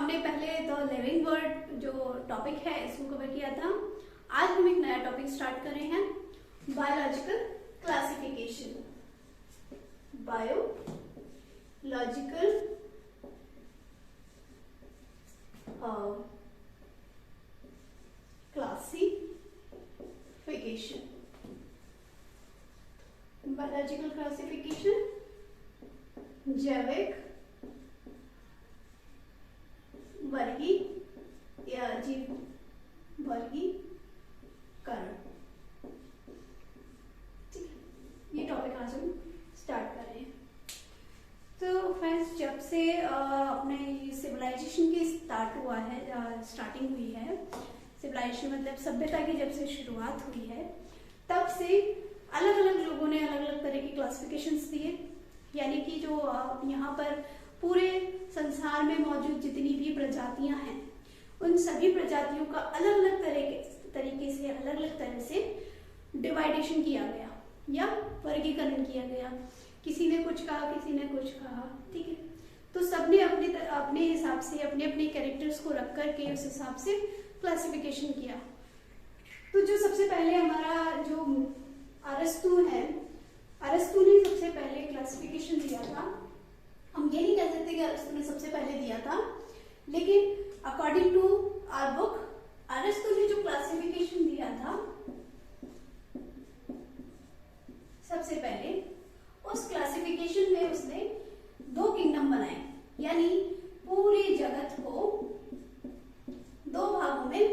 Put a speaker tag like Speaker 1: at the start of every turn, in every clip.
Speaker 1: हमने पहले the living world जो टॉपिक है इसको कवर किया था। आज हम एक नया टॉपिक स्टार्ट कर रहे हैं, biological classification. Biological classification. Biological classification जैविक वर्गी या जीव वर्गीकरण। ठीक है, ये टॉपिक आज हम स्टार्ट कर रहे हैं। तो फ्रेंड्स, जब से अपने सिविलाइजेशन की स्टार्टिंग हुई है, सिविलाइजेशन मतलब सभ्यता की जब से शुरुआत हुई है, तब से अलग अलग लोगों ने अलग अलग तरह की क्लासिफिकेशंस दिए। यानी कि जो यहाँ पर पूरे संसार में मौजूद जितनी भी प्रजातियां हैं, उन सभी प्रजातियों का अलग अलग तरीके से अलग अलग तरह से डिवाइडेशन किया गया या वर्गीकरण किया गया। किसी ने कुछ कहा, किसी ने कुछ कहा। ठीक है, तो सबने अपने हिसाब से अपने अपने कैरेक्टर्स को रख करके उस हिसाब से क्लासिफिकेशन किया। तो जो सबसे पहले हमारा जो अरस्तु है, अरस्तु ने सबसे पहले क्लासिफिकेशन दिया था। हम ये नहीं कह सकते कि अरस्तु ने सबसे पहले दिया था, लेकिन अकॉर्डिंग टू आवर बुक अरस्तु ने जो क्लासिफिकेशन दिया था सबसे पहले, उस क्लासिफिकेशन में उसने दो किंगडम बनाए। यानी पूरे जगत को दो भागों में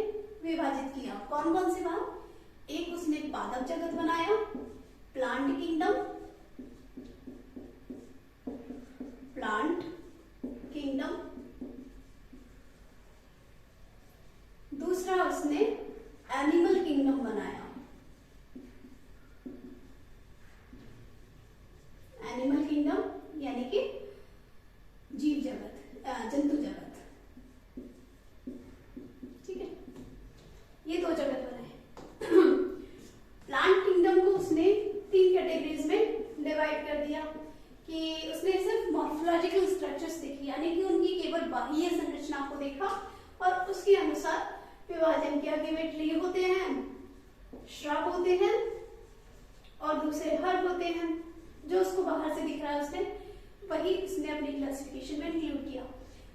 Speaker 1: विभाजित किया। कौन कौन से भाग? एक उसने पादप जगत बनाया, प्लांट किंगडम, दूसरा उसने एनिमल किंगडम बनाया, एनिमल किंगडम यानी कि जीव जगत, जंतु जगत। ठीक है, ये दो जगत बनाए। प्लांट किंगडम को उसने तीन कैटेगरीज में डिवाइड कर दिया कि उसने सिर्फ मॉर्फोलॉजिकल स्ट्रक्चर्स देखी, यानी कि उनकी केवल बाह्य संरचना को देखा और उसके अनुसार विभाजन किया कि वे ट्री होते हैं, श्रब होते हैं और दूसरे हर्ब होते हैं। जो उसको बाहर से दिख रहा है उसने वही उसने अपनी क्लासिफिकेशन में इंक्लूड किया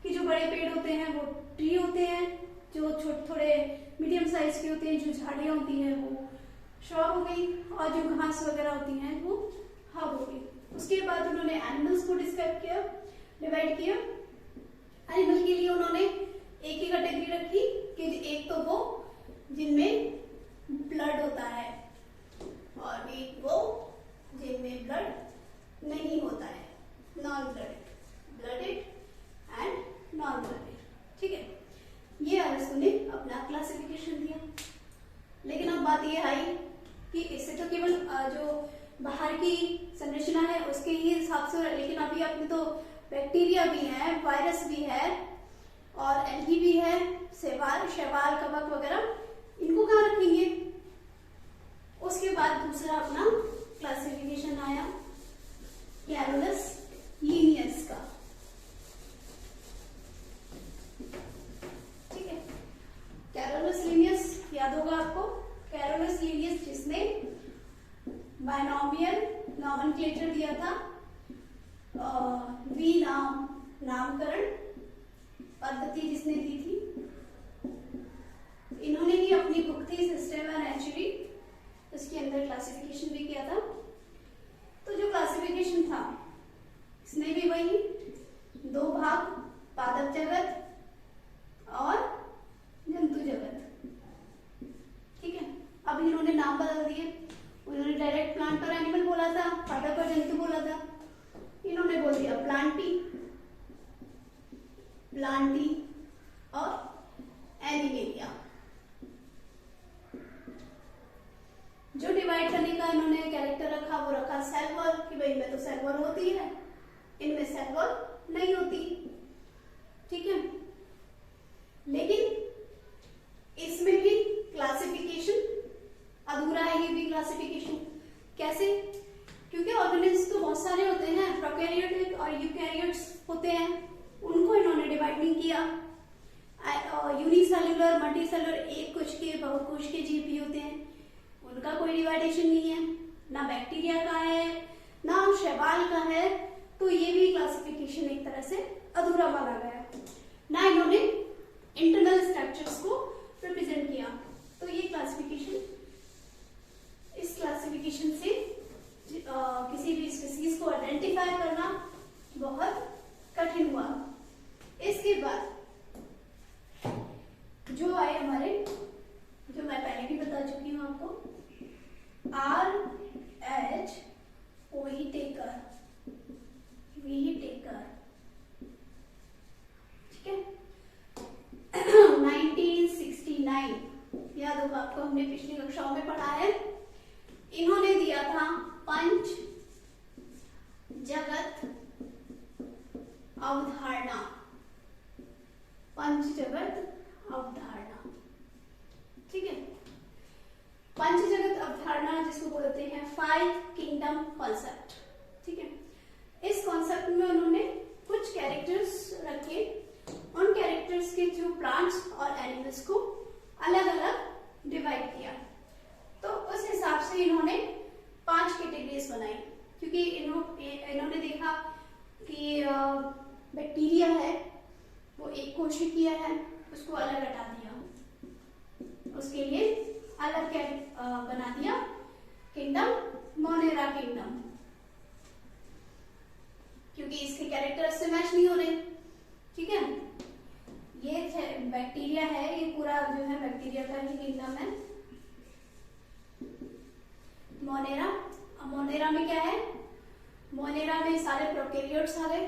Speaker 1: कि जो बड़े पेड़ होते हैं वो ट्री होते हैं, जो थोड़े मीडियम साइज के होते हैं, जो झाड़ियां होती हैं वो श्रब हो गई, और जो घास वगैरह होती हैं वो हर्ब हो गई। उसके बाद उन्होंने एनिमल्स को डिस्क्राइब किया, डिवाइड किया। एनिमल के लिए उन्होंने एक ही कैटेगरी रखी कि एक तो वो जिनमें ब्लड होता है और एक वो जिनमें ब्लड नहीं होता है, non blooded and non blooded. ठीक है, ये अरस्तु ने अपना क्लासिफिकेशन दिया। लेकिन अब बात ये आई कि इससे तो केवल जो बाहर की संरचना है उसके ही हिसाब से, लेकिन अभी अपने तो बैक्टीरिया भी है, वायरस भी है और एल्गी भी है, शैवाल, कवक वगैरह, इनको कहाँ रखेंगे? उसके बाद दूसरा अपना क्लासिफिकेशन आया कैरोलस लीनियस का। ठीक है, कैरोलस लीनियस याद होगा आपको। कैरोलस लीनियस जिसने बायनोमियल नॉमेनक्लेचर दिया था, नामकरण पद्धति जिसने दी थी, इन्होंने ही अपनी बुक थी सिस्टेमा नेचुरी, उसके अंदर क्लासिफिकेशन भी किया था। तो जो क्लासिफिकेशन था इसने भी वही दो भाग, पादप जगत और जंतु जगत। ठीक है, अब इन्होंने नाम बदल दिए। उन्होंने डायरेक्ट प्लांट और एनिमल बोला था, पादप और जंतु बोला था, इन्होंने बोल दिया प्लांटी और एनिमेलिया। जो डिवाइड करने का इन्होंने कैरेक्टर रखा वो रखा सेल वॉल, कि भाई इनमें तो सेल वॉल होती है, इनमें सेल वॉल नहीं होती। ठीक है, सेल और एक कोश के बहुकोश के जीव भी होते हैं, उनका कोई डिवाइडेशन नहीं है, ना बैक्टीरिया का है ना शैवाल का है, तो ये भी क्लासिफिकेशन एक तरह से अधूरा माना गया। ना इन्होंने इंटरनल स्ट्रक्चर्स को रिप्रेजेंट किया, तो ये क्लासिफिकेशन, इस क्लासिफिकेशन से किसी भी स्पीसीज को आइडेंटिफाई करना बहुत कठिन हुआ। इसके बाद जो आए हमारे, जो मैं पहले भी बता चुकी हूं आपको, RH व्हीटेकर, ठीक है। 1969, याद होगा आपको, हमने पिछली कक्षाओं में पढ़ा है। इन्होंने दिया था पंच जगत अवधारणा, पंच जगत अवधारणा, ठीक है। पंच जगत अवधारणा जिसको बोलते हैं 5 किंगडम कॉन्सेप्ट, ठीक है। इस कॉन्सेप्ट में उन्होंने कुछ कैरेक्टर्स रखे, उन कैरेक्टर्स के थ्रू प्लांट्स और एनिमल्स को अलग अलग डिवाइड किया। तो उस हिसाब से इन्होंने 5 कैटेगरीज बनाई, क्योंकि इन्होंने देखा कि बैक्टीरिया है वो एक कोशिकीय है, उसको अलग हटा दिया, उसके लिए अलग बना दिया किंगडम, मोनेरा किंगडम, क्योंकि इसके कैरेक्टर्स से मैच नहीं हो रहे, ठीक है। ये बैक्टीरिया है, ये पूरा जो है बैक्टीरिया का ही किंगडम है। मोनेरा, मोनेरा में क्या है, मोनेरा में सारे प्रोकैरियोट्स आ गए,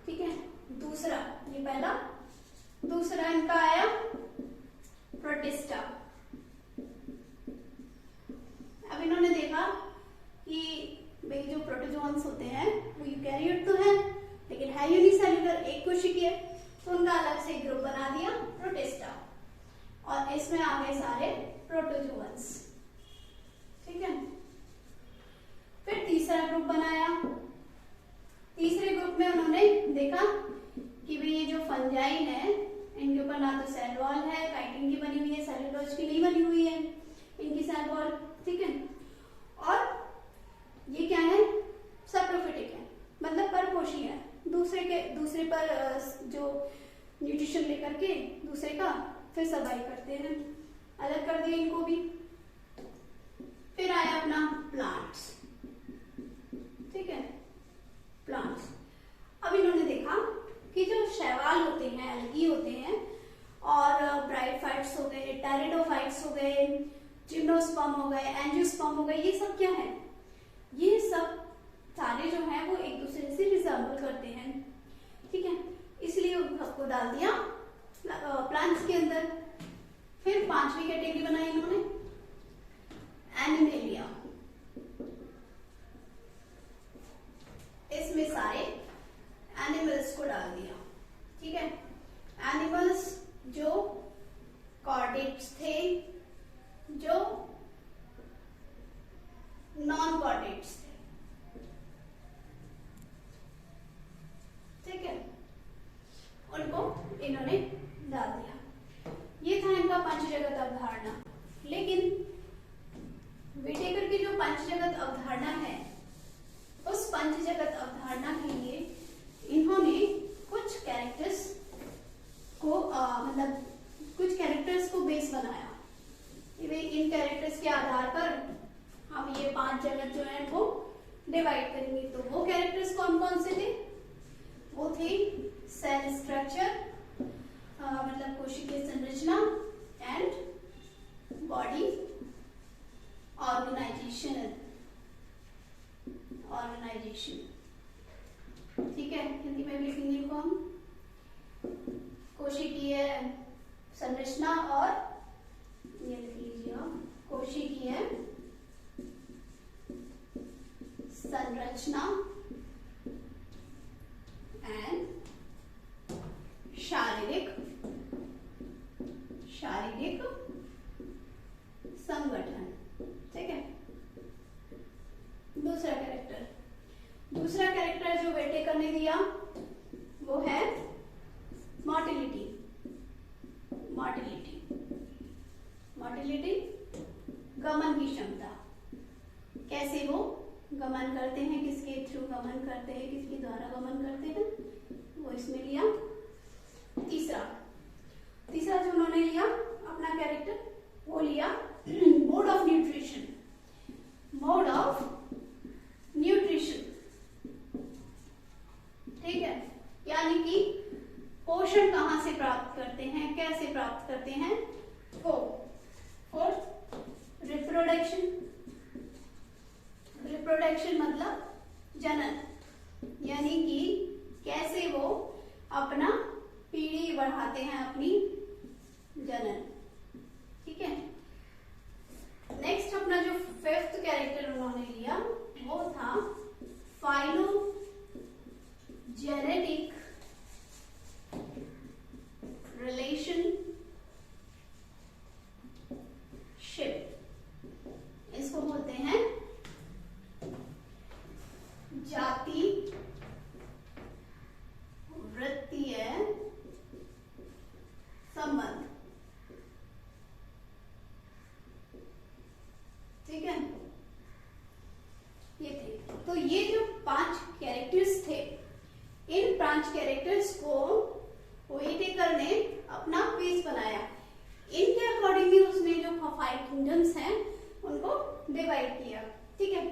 Speaker 1: ठीक है। दूसरा, ये पहला, दूसरा इनका आया प्रोटिस्टा। अब इन्होंने देखा कि भाई जो प्रोटोजोन्स होते हैं वो यूकैरियोट तो है लेकिन है यूनिसेल्युलर, एक कोशिकीय, तो उनका अलग से ग्रुप बना दिया प्रोटिस्टा, और इसमें आ गए सारे प्रोटोजोन्स, ठीक है। फिर तीसरा ग्रुप बनाया, तीसरे ग्रुप में उन्होंने देखा कि भाई ये जो फंजाई है इनके ऊपर ना तो सेल वॉल है, काइटिन की बनी हुई है, सेलुलोज की नहीं बनी हुई है इनकी सेल वॉल, ठीक है। और ये क्या है, सैप्रोफिटिक है, मतलब परपोषी है, दूसरे पर जो न्यूट्रिशन लेकर के दूसरे का फिर सर्वाइव करते हैं, अलग कर दिया इनको भी। फिर आया अपना प्लांट्स, ठीक है, प्लांट्स। अब इन्होंने देखा कि जो शैवाल होते हैं, एल्गी होते हैं, और ब्रायोफाइट्स हो गए, टेरिडोफाइट्स हो गए, जिम्नोस्पर्म हो गए, एंजियोस्पर्म हो गए, ये सब क्या है, ये सब सारे जो हैं वो एक दूसरे से रिजेंबल करते हैं, ठीक है। इसलिए उन सबको डाल दिया प्लांट्स के अंदर। फिर 5वीं कैटेगरी बनाई इन्होंने, एनिमेलिया। इसमें सारे एनिमल्स को डाल दिया, ठीक है। एनिमल्स जो कॉर्डेट्स थे, जो नॉन कॉर्डेट्स थे, ठीक है, उनको इन्होंने डाल दिया। ये था इनका पंचजगत अवधारणा। लेकिन व्हिटेकर की जो पंचजगत अवधारणा है, उस पंचजगत अवधारणा के लिए इन्होंने कुछ कैरेक्टर्स को मतलब कुछ कैरेक्टर्स को बेस बनाया। इन कैरेक्टर्स के आधार पर हम ये 5 जगत जो है वो डिवाइड करेंगे। तो वो कैरेक्टर्स कौन कौन से थे, वो थे सेल स्ट्रक्चर, मतलब कोशिकीय संरचना, एंड बॉडी ऑर्गेनाइजेशन, ठीक है। हिंदी में भी लिखेंगे इनको हम, कोशिकीय संरचना, और ये लिख लीजिए आप, कोशिकीय संरचना एंड शारीरिक संगठन, ठीक है। दूसरा कैरेक्टर जो व्हिटेकर ने दिया वो है मोटिलिटी। प्राप्त करते हैं। Fourth reproduction. रिप्रोडक्शन मतलब जनन, यानी कि कैसे वो अपना पीढ़ी बढ़ाते हैं, अपनी जनन। ठीक है। नेक्स्ट अपना जो फिफ्थ कैरेक्टर उन्होंने लिया वो था फाइलोजेनेटिक रिलेशनशिप। इसको बोलते हैं जाति वृत्तीय संबंध। ठीक है, ये थे। तो ये जो 5 कैरेक्टर्स थे, इन 5 कैरेक्टर्स को व्हिटेकर ने अपना पेज बनाया। इनके अकॉर्डिंगली उसने जो 5 किंगडम्स हैं उनको डिवाइड किया। ठीक है,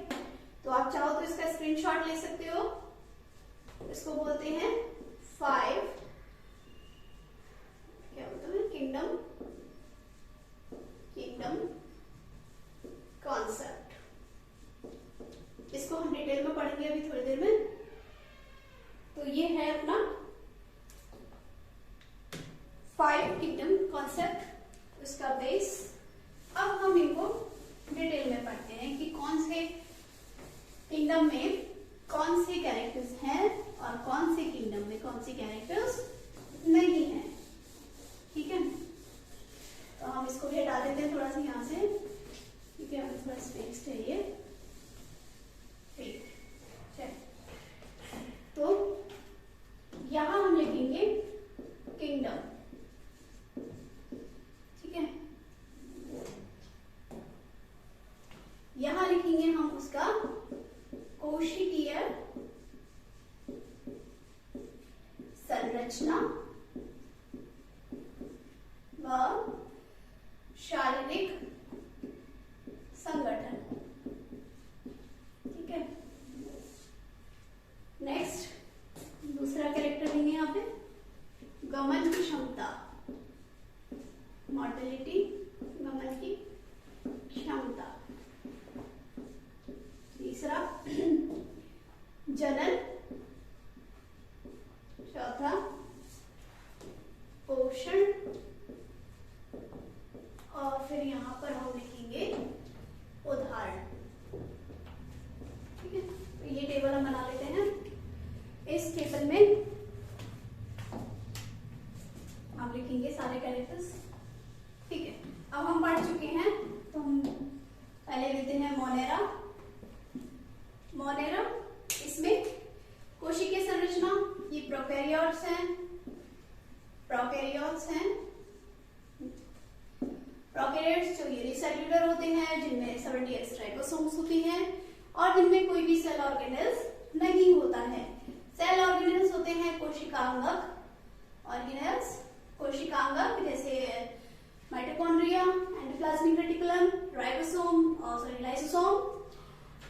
Speaker 1: तो आप चाहो तो इसका स्क्रीनशॉट ले सकते हो। इसको बोलते हैं 5 क्या बोलते हैं किंगडम कॉन्सेप्ट। इसको हम डिटेल में पढ़ेंगे अभी थोड़ी देर में। तो ये है अपना 5 किंगडम कॉन्सेप्ट, उसका बेस। अब हम इनको डिटेल में पढ़ते हैं कि कौन से किंगडम में कौन से कैरेक्टर्स हैं और कौन से किंगडम में कौन से कैरेक्टर्स नहीं हैं। ठीक है, तो हम इसको भी हटा देते हैं थोड़ा सा यहाँ से, क्योंकि हमें थोड़ा स्पेस चाहिए। ठीक है, तो यहां हम लिखेंगे किंगडम। ठीक है, यहां लिखेंगे हम उसका कोशिकीय संरचना व शारीरिक संगठन। ठीक है, नेक्स्ट दूसरा कैरेक्टर लेंगे यहाँ पे गमन की क्षमता, मोटिलिटी, गमन की क्षमता। तीसरा जनन, चौथा पोषण, और फिर यहाँ पर हम लिखेंगे उदाहरण। ठीक है, तो ये टेबल हम बना लेते हैं। इस टेबल में हम लिखेंगे सारे कैरेक्टर्स। ठीक है, अब हम पढ़ चुके हैं, तो हम पहले लेते हैं मोनेरा। मोनेरा, इसमें कोशिकीय संरचना, ये प्रोकैरियोट्स हैं। प्रोकैरियोट्स जो यूनिसेल्युलर होते हैं, जिनमें 70x राइबोसोम्स होती हैं और जिनमें कोई भी सेल ऑर्गेनेल्स नहीं होता है। सेल ऑर्गेनेल्स होते हैं कोशिकांगक ऑर्गेनेल्स, कोशिकांगक जैसे माइटोकॉन्ड्रिया, एंडोप्लाज्मिक रेटिकुलम, राइबोसोम और लाइसोसोम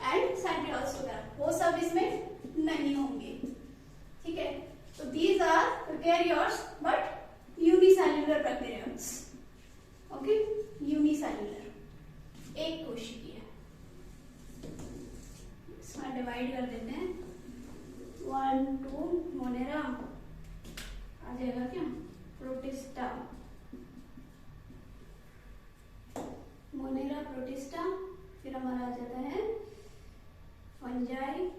Speaker 1: एंड सेंट्रियोल्स वगैरह, वो सब इसमें नहीं होंगे। ठीक है, तो these are prokaryotes but unicellular prokaryotes. Okay, unicellular, एक कोशिकीय। इसमें डिवाइड कर देते हैं 1 2। मोनेरा आ जाएगा क्या, प्रोटिस्टा, मोनेरा प्रोटिस्टा। फिर हमारा आ जाता है फंजाई,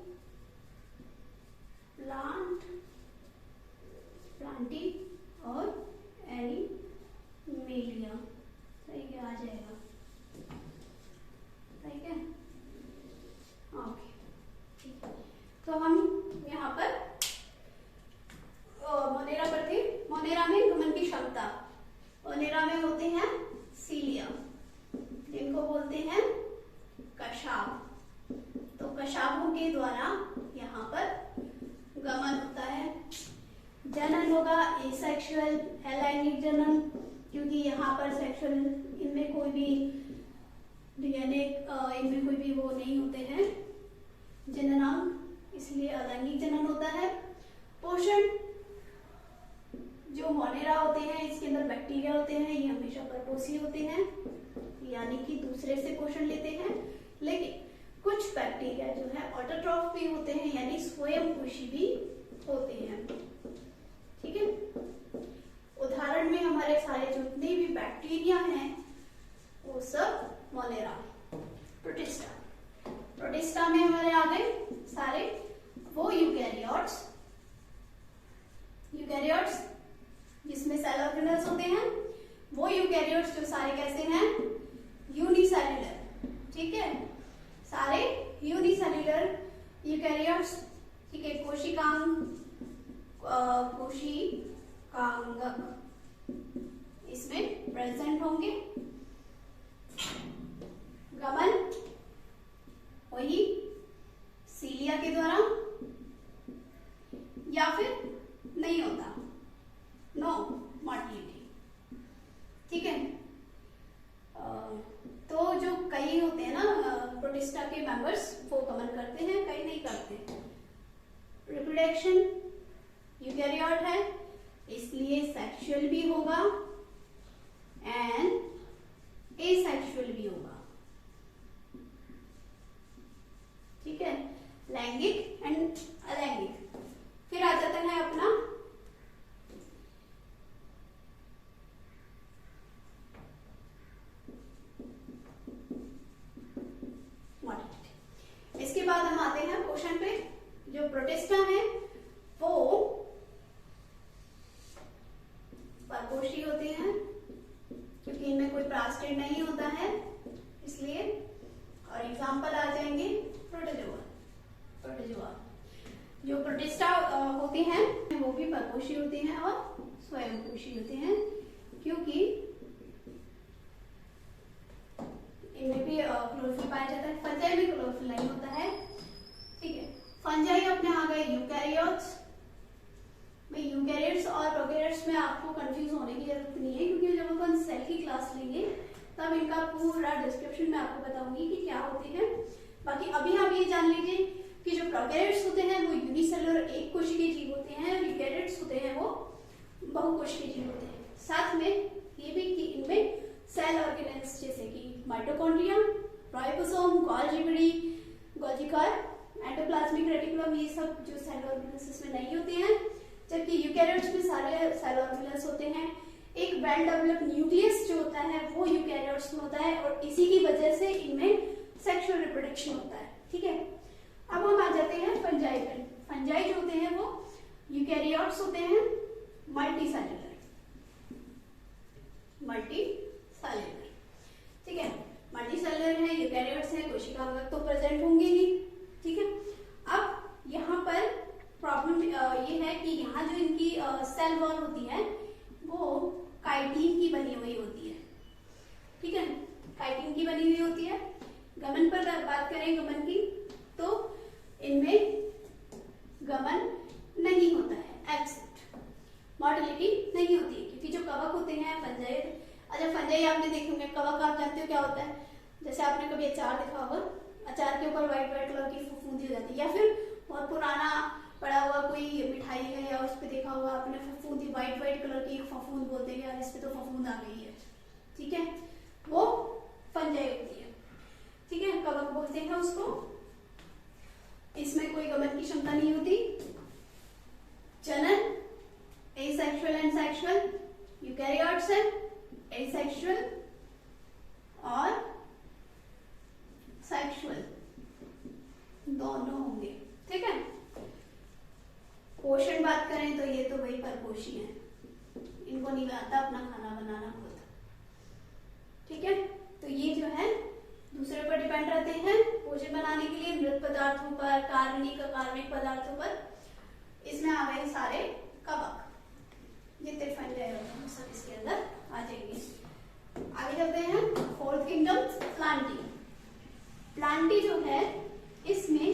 Speaker 1: प्लांटी और एनिमेलिया। सही क्या आ जाएगा, सही है। ओके, तो हम यहाँ पर मोनेरा पर थे। मोनेरा में गमन की क्षमता, मोनेरा में होते हैं सीलिया, जिनको बोलते हैं कशाब। तो कशाबों के द्वारा यहाँ पर गमन होता है। जनन होगा एसेक्सुअल, अलैंगिक जनन, क्योंकि यहाँ पर सेक्सुअल इनमें कोई भी डीएनए इनमें कोई भी वो नहीं होते हैं जननांग, इसलिए अलैंगिक जनन होता है। पोषण, जो मोनेरा होते हैं इसके अंदर बैक्टीरिया होते हैं, ये हमेशा परपोषी होते हैं, यानी कि दूसरे से पोषण लेते हैं। लेकिन कुछ बैक्टीरिया जो है ऑटोट्रॉफ भी होते हैं, यानी स्वयं पोषी भी होते हैं। ठीक है, उदाहरण में हमारे सारे जितने भी बैक्टीरिया हैं वो सब मोनेरा। प्रोटिस्टा में हमारे आ गए सारे वो यूकैरियोट्स जिसमें सेल ऑर्गेनल्स होते हैं। वो यूकैरियोट्स जो सारे कैसे हैं, यूनिसेल्युलर। ठीक है, सारे यूनिसेल्युलर यूकैरियोट्स। ठीक है, कोशिकांगक इसमें प्रेजेंट होंगे। गमन वही सीलिया के द्वारा, या फिर नहीं होता, नो मोटिलिटी। ठीक है, तो जो कई होते हैं ना प्रोटिस्टा के मेंबर्स, वो गमन करते हैं, कई नहीं करते। रिप्रोडक्शन यूकैरियोट है इसलिए सेक्सुअल भी होगा एंड एसेक्सुअल भी होगा। ठीक है, लैंगिक एंड अलैंगिक। फिर आ जाता है अपना मोटिलिटी। इसके बाद हम आते हैं पोषण पे। जो प्रोटिस्टा है वो परपोषी होते हैं, क्योंकि इनमें कोई प्लास्टिड नहीं होता है इसलिए। और एग्जाम्पल आ जाएंगे प्रोटोजोआ। जो प्रोटिस्टा होते हैं वो भी परपोषी होते हैं और स्वयं पोषी होते हैं, क्योंकि इनमें भी क्लोरोफिल पाया जाता है। फंजाई में क्लोरोफिल नहीं होता है। ठीक है, फंजाई अपने आ गए यूकैरियोट्स में। यूकैरियोट्स और प्रोकैरियोट्स में आपको कंफ्यूज होने की जरूरत नहीं है, क्योंकि जब अपन सेल की क्लास लेंगे तब इनका पूरा डिस्क्रिप्शन मैं आपको बताऊंगी कि क्या होते हैं। बाकी अभी आप ये जान लीजिए कि जो प्रोकैरियोट्स होते हैं वो यूनिसेलुलर एक कोशिकीय जीव होते हैं, और यूकैरियोट्स होते हैं वो बहुकोशिकीय जीव होते हैं। साथ में ये भी कि इनमें सेल ऑर्गेनेल्स जैसे कि mitochondria, ribosome, Golgi body, Golgi cord, endoplasmic reticulum, ये सब जो सेल ऑर्गेनेल्स इसमें नहीं होते हैं। जबकि यूकैरियोट्स में सारे सेल ऑर्गेनेल्स होते हैं। एक वेल डेवलप्ड न्यूक्लियस जो होता है वो यूकैरियोट्स में होता है, और इसी की वजह से इनमें सेक्सुअल रिप्रोडक्शन होता है। ठीक है, अब हम आ जाते हैं फंजाई पे। फंजाई जो होते हैं वो यूकैरियोट्स होते हैं, मल्टीसेल्युलर। ठीक है, मल्टीसेल्युलर है, यूकैरियोट्स है, कोशिकांगक तो प्रेजेंट होंगे ही। ठीक है, अब यहाँ पर प्रॉब्लम ये है कि यहाँ जो इनकी सेल वॉल होती है वो काइटिन की बनी हुई होती है। ठीक है, काइटिन की बनी हुई होती है। गमन पर बात करें गमन की, तो इनमें गमन नहीं होता है, एब्सेंट। मोटिलिटी नहीं होती है, क्योंकि जो कवक होते हैं फंजाई। अच्छा, फंजाई आपने देखे होंगे, कवक आप जानते हो क्या होता है? जैसे आपने कभी अचार देखा होगा, अचार के ऊपर व्हाइट व्हाइट कलर की फफूंदी हो जाती है, या फिर बहुत पुराना पड़ा हुआ कोई मिठाई है या उस पर देखा होगा आपने फफूंदी, व्हाइट व्हाइट कलर की एक फफूंद बोलते हैं, यार इस पे तो फफूंद आ गई है। ठीक है, वो फंजाई होती है। ठीक है, कवक बोलते हैं उसको। इसमें कोई गमन की क्षमता नहीं होती। जनन एसेक्सुअल एंड सेक्सुअल, यूकैरियोट्स है एसेक्सुअल और सेक्सुअल दोनों होंगे। ठीक है, पोषण बात करें तो ये तो वही परपोषी है, इनको नहीं आता अपना खाना बनाना खुद। ठीक है, तो ये जो है दूसरे पर डिपेंड रहते हैं पोषण बनाने के लिए, मृत पदार्थों पर, कार्बनिक अकार्बनिक पदार्थों पर। इसमें आ गए सारे कवक, जितने फंजाई होते हैं सब इसके अंदर आ जाएंगे। आगे चलते हैं, फोर्थ किंगडम प्लांटी। प्लांटी जो है इसमें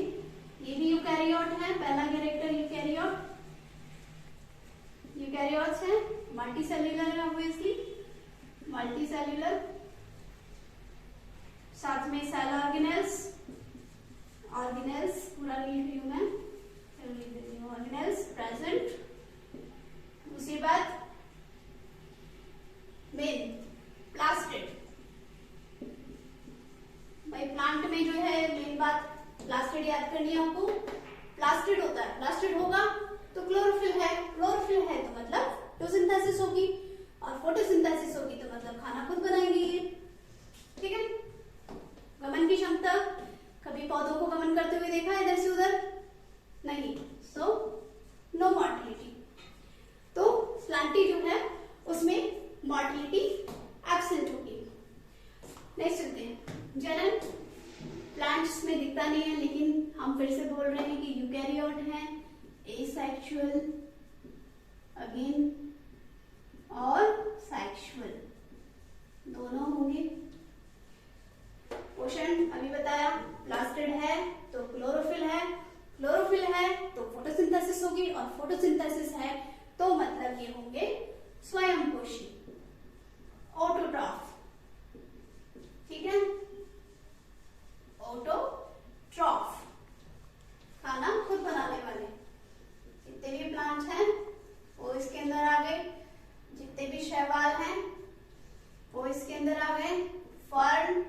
Speaker 1: ये भी यूकैरियोट है, पहला कैरेक्टर यूकैरियोट। यूकैरियोट्स है, मल्टीसेल्युलर है ऑब्वियसली, मल्टीसेल्युलर। साथ में सेल ऑर्गेनेल्स, ऑर्गेनेल्स पूरा लिख रही हूं मैं, ऑर्गेनेल्स प्रेजेंट। उसके बाद प्लास्टिड याद करनी है आपको, प्लास्टिड होता है, प्लास्टिड होगा तो क्लोरोफिल है, क्लोरोफिल है तो मतलब फोटोसिंथेसिस होगी, और फोटोसिंथेसिस होगी तो मतलब खाना खुद बनाएंगे ये, ठीक है। गमन की क्षमता, कभी पौधों को गमन करते हुए देखा है इधर से उधर? नहीं, सो नो मोटिलिटी। तो स्लैंटी जो है उसमें मोटिलिटी एब्सेंट होगी। नेक्स्ट चलते हैं, जनन प्लांट्स में दिखता नहीं है, लेकिन हम फिर से बोल रहे हैं कि यूकैरियोट है, एसेक्सुअल अगेन और सेक्सुअल दोनों होंगे। पोषण अभी बताया, प्लास्टिड है तो क्लोरोफिल है, क्लोरोफिल है तो फोटोसिंथेसिस होगी, और फोटोसिंथेसिस है तो मतलब ये होंगे स्वयंपोषी, ऑटोट्रॉफ, ठीक है। ऑटोट्रॉफ, खाना खुद बनाने वाले। जितने भी प्लांट हैं वो इसके अंदर आ गए, जितने भी शैवाल हैं वो इसके अंदर आ गए, फर्न,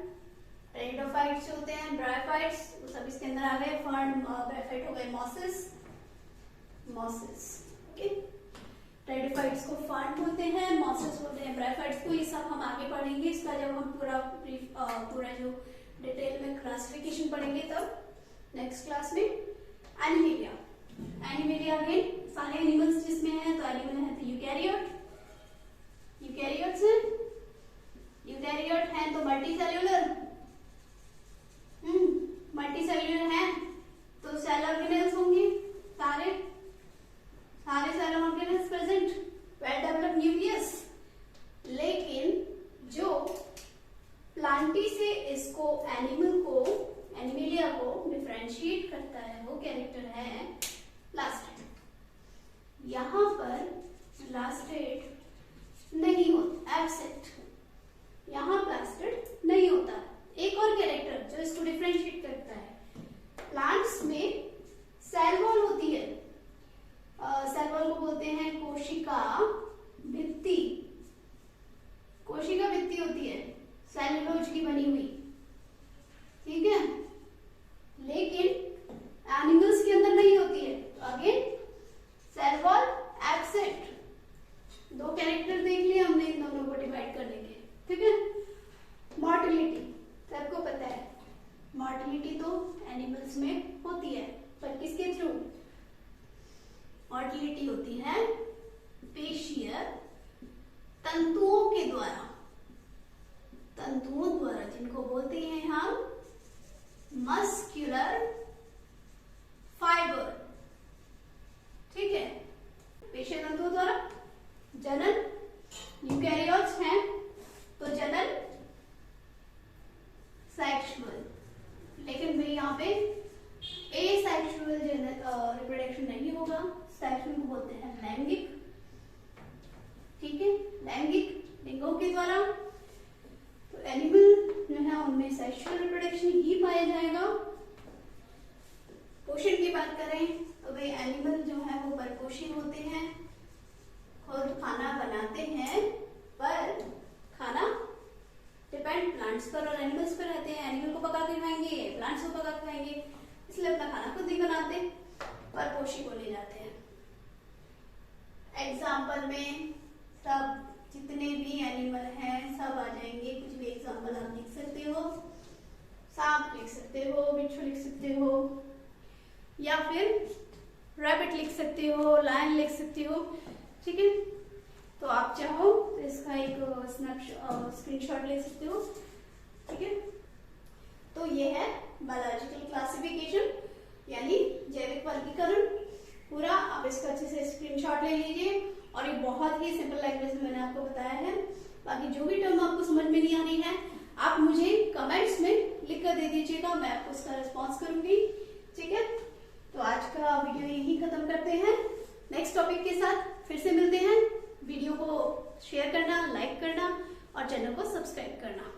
Speaker 1: टेरिडोफाइट्स होते हैं, ब्रायोफाइट्स, वो सब इसके अंदर आ गए। फर्न, ब्रायोफाइट हो गए मॉसेस, मॉसेस, ओके। टेरिडोफाइट्स को फर्न बोलते हैं, मॉसेस बोलते हैं ब्रायोफाइट्स को। ये सब हम आगे पढ़ेंगे, इसका जब हम पूरा जो डिटेल में क्लासिफिकेशन पढ़ेंगे तब नेक्स्ट क्लास में। एनिमेलिया, एनिमेलिया अगेन सारे एनिमल्स जिसमें है, तो एनिमल है तो यूकैरियोट, यूकैरियोट्स है, यूकैरियोट है तो मल्टीसेल्यूलर, मल्टीसेल्यूलर है तो सेल ऑर्गेनेल्स होंगे, सारे cell organelles present, well developed nucleus. लेकिन जो प्लांटी से इसको एनिमल को, एनिमेलिया को डिफरेंशिएट करता है वो कैरेक्टर है प्लास्टिड। यहां पर प्लास्टिड नहीं होता, एब्सेंट, यहां प्लास्टिड नहीं होता। एक और कैरेक्टर जो इसको डिफरेंशिएट करता है, प्लांट्स में सेल वॉल होती है, सेल वॉल को बोलते हैं कोशिका भित्ति, कोशिका भित्ति होती है सेल्यूलोज की बनी हुई, ठीक है। लेकिन एनिमल्स के अंदर नहीं होती है, तो अगेन सेल वॉल एब्सेंट। दो कैरेक्टर देख लिए हमने इन दोनों को डिवाइड करने के, ठीक है। मोटिलिटी सबको पता है, मोटिलिटी तो एनिमल्स में होती है, पर किसके थ्रू? मोटिलिटी होती है पेशीय तंतुओं के द्वारा, तंतुओं द्वारा, जिनको बोलते हैं हम मस्क्यूलर फाइबर, ठीक है, पेशीय तंतुओं द्वारा। जनन, यूकैरियोट्स हैं तो जनन सेक्सुअल, लेकिन भाई यहाँ पे एसेक्सुअल रिप्रोडक्शन नहीं होगा, सेक्सुअल को बोलते हैं लैंगिक, ठीक है, लैंगिक लिंगों के द्वारा। तो एनिमल जो है उनमें सेक्सुअल रिप्रोडक्शन ही पाया जाएगा। पोषण की बात करें तो भाई एनिमल जो है वो परपोषी होते हैं, खुद खाना बनाते हैं, पर खाना डिपेंड प्लांट्स पर और एनिमल्स पर रहते हैं। एनिमल को पका के खाएंगे, प्लांट्स को पका के खाएंगे, इसलिए अपना खाना खुद ही बनाते, परपोषी को ले जाते हैं। एग्जाम्पल में सब जितने भी एनिमल हैं सब आ जाएंगे। कुछ भी एग्जाम्पल आप लिख सकते हो, सांप लिख सकते हो, बिच्छू लिख सकते हो, या फिर रैबिट लिख सकते हो, लायन लिख सकते हो, ठीक है। तो आप चाहो तो इसका एक स्क्रीनशॉट ले सकते हो, ठीक है। तो ये है बायोलॉजिकल क्लासिफिकेशन, यानी जैविक वर्गीकरण पूरा। आप इसका अच्छे से स्क्रीनशॉट ले लीजिए, और ये बहुत ही सिंपल लैंग्वेज में मैंने आपको बताया है। बाकी जो भी टर्म आपको समझ में नहीं आ रही है, आप मुझे कमेंट्स में लिख कर दे दीजिएगा, मैं आपको उसका रिस्पॉन्स करूंगी, ठीक है। तो आज का वीडियो यही खत्म करते हैं, नेक्स्ट टॉपिक के साथ फिर से मिलते हैं। वीडियो को शेयर करना, लाइक करना और चैनल को सब्सक्राइब करना।